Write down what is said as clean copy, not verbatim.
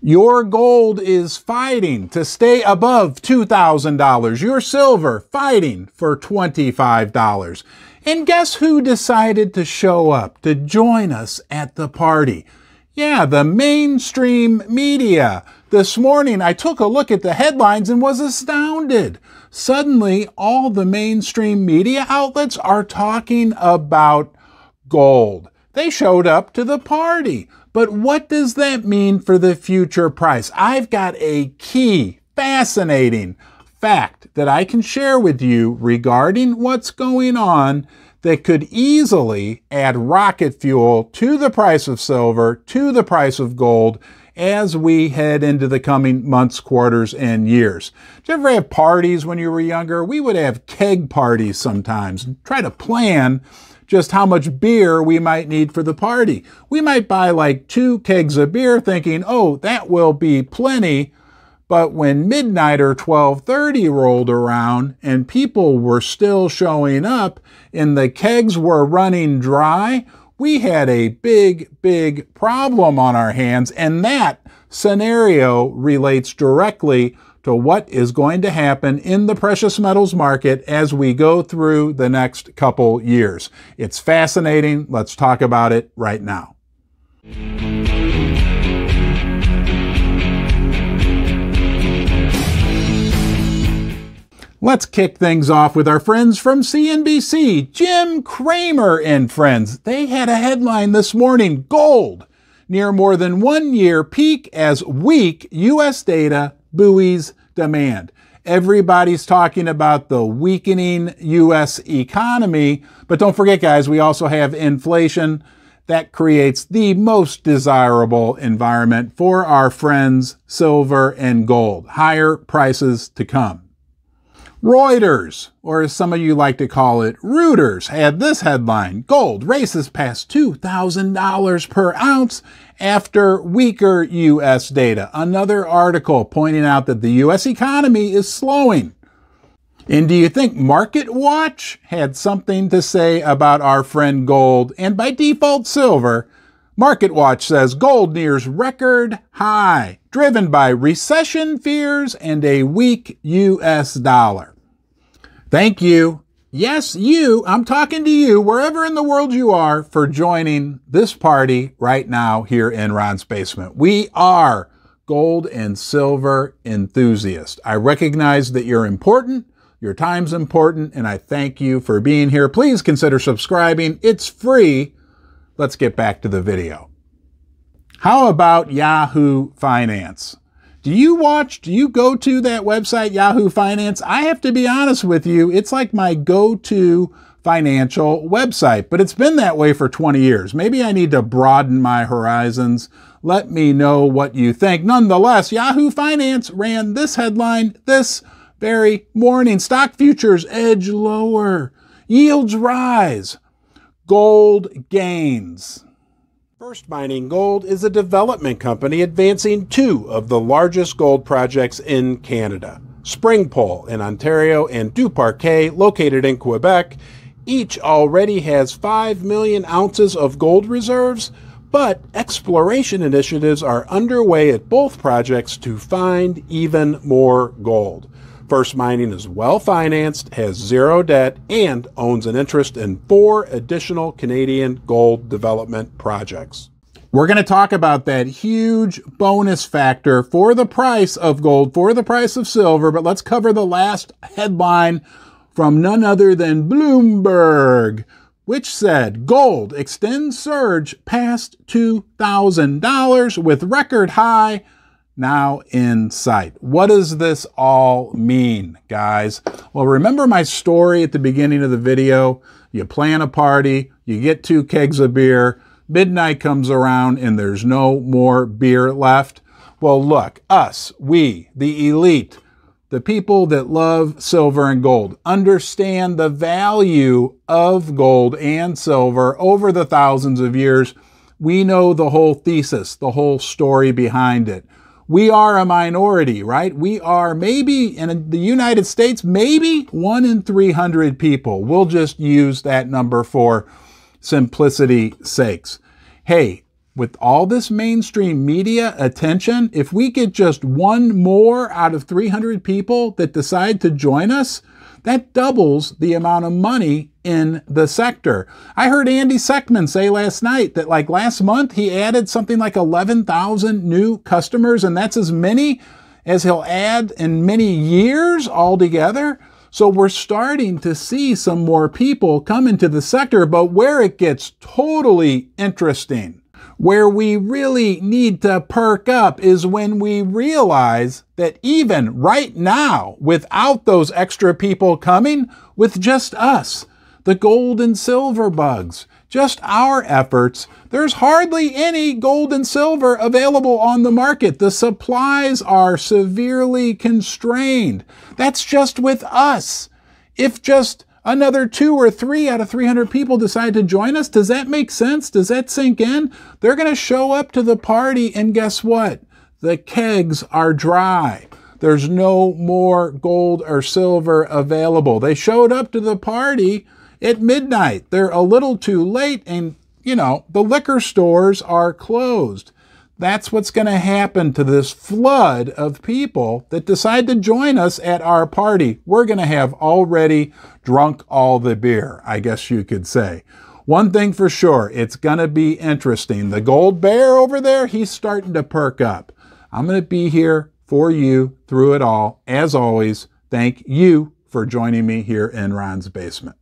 Your gold is fighting to stay above $2,000. Your silver fighting for $25. And guess who decided to show up to join us at the party? Yeah, the mainstream media. This morning, I took a look at the headlines and was astounded. Suddenly, all the mainstream media outlets are talking about gold. They showed up to the party. But what does that mean for the future price? I've got a key, fascinating fact that I can share with you regarding what's going on that could easily add rocket fuel to the price of silver, to the price of gold, as we head into the coming months, quarters, and years. Did you ever have parties when you were younger? We would have keg parties sometimes and try to plan just how much beer we might need for the party. We might buy like 2 kegs of beer thinking, oh, that will be plenty. But when midnight or 12:30 rolled around and people were still showing up and the kegs were running dry, we had a big problem on our hands. And that scenario relates directly to what is going to happen in the precious metals market as we go through the next couple years. It's fascinating. Let's talk about it right now. Let's kick things off with our friends from CNBC, Jim Cramer and friends. They had a headline this morning, gold near more than 1-year peak as weak U.S. data buoys demand. Everybody's talking about the weakening U.S. economy, but don't forget, guys, we also have inflation. That creates the most desirable environment for our friends, silver and gold. Higher prices to come. Reuters, or as some of you like to call it, Reuters, had this headline, gold races past $2,000 per ounce after weaker U.S. data. Another article pointing out that the U.S. economy is slowing. And do you think MarketWatch had something to say about our friend gold, and by default silver? MarketWatch says gold nears record high, driven by recession fears and a weak U.S. dollar. Thank you. Yes, you, I'm talking to you, wherever in the world you are, for joining this party right now here in Ron's Basement. We are gold and silver enthusiasts. I recognize that you're important, your time's important, and I thank you for being here. Please consider subscribing. It's free. Let's get back to the video. How about Yahoo Finance? Do you go to that website, Yahoo Finance? I have to be honest with you, it's like my go-to financial website, but it's been that way for 20 years. Maybe I need to broaden my horizons. Let me know what you think. Nonetheless, Yahoo Finance ran this headline this very morning. Stock futures edge lower. Yields rise. Gold gains. First Mining Gold is a development company advancing 2 of the largest gold projects in Canada. Springpole in Ontario and Duparquet, located in Quebec, each already has 5 million ounces of gold reserves, but exploration initiatives are underway at both projects to find even more gold. First Mining is well-financed, has 0 debt, and owns an interest in 4 additional Canadian gold development projects. We're going to talk about that huge bonus factor for the price of gold, for the price of silver, but let's cover the last headline from none other than Bloomberg, which said gold extends surge past $2,000 with record high now in sight. What does this all mean, guys? Well, remember my story at the beginning of the video? You plan a party, you get 2 kegs of beer, midnight comes around and there's no more beer left. Well, look, us, we, the elite, the people that love silver and gold, understand the value of gold and silver over the thousands of years. We know the whole thesis, the whole story behind it. We are a minority, right? We are maybe, in the United States, maybe 1 in 300 people. We'll just use that number for simplicity's sakes. Hey, with all this mainstream media attention, if we get just one more out of 300 people that decide to join us, that doubles the amount of money in the sector. I heard Andy Seckman say last night that like last month he added something like 11,000 new customers, and that's as many as he'll add in many years altogether. So we're starting to see some more people come into the sector, but where it gets totally interesting, where we really need to perk up, is when we realize that even right now, without those extra people coming, with just us, the gold and silver bugs, just our efforts, there's hardly any gold and silver available on the market. The supplies are severely constrained. That's just with us. If just another 2 or 3 out of 300 people decide to join us, does that make sense? Does that sink in? They're going to show up to the party, and guess what? The kegs are dry. There's no more gold or silver available. They showed up to the party at midnight. They're a little too late, and, the liquor stores are closed. That's what's going to happen to this flood of people that decide to join us at our party. We're going to have already drunk all the beer, I guess you could say. One thing for sure, it's going to be interesting. The gold bear over there, he's starting to perk up. I'm going to be here for you through it all. As always, thank you for joining me here in Ron's Basement.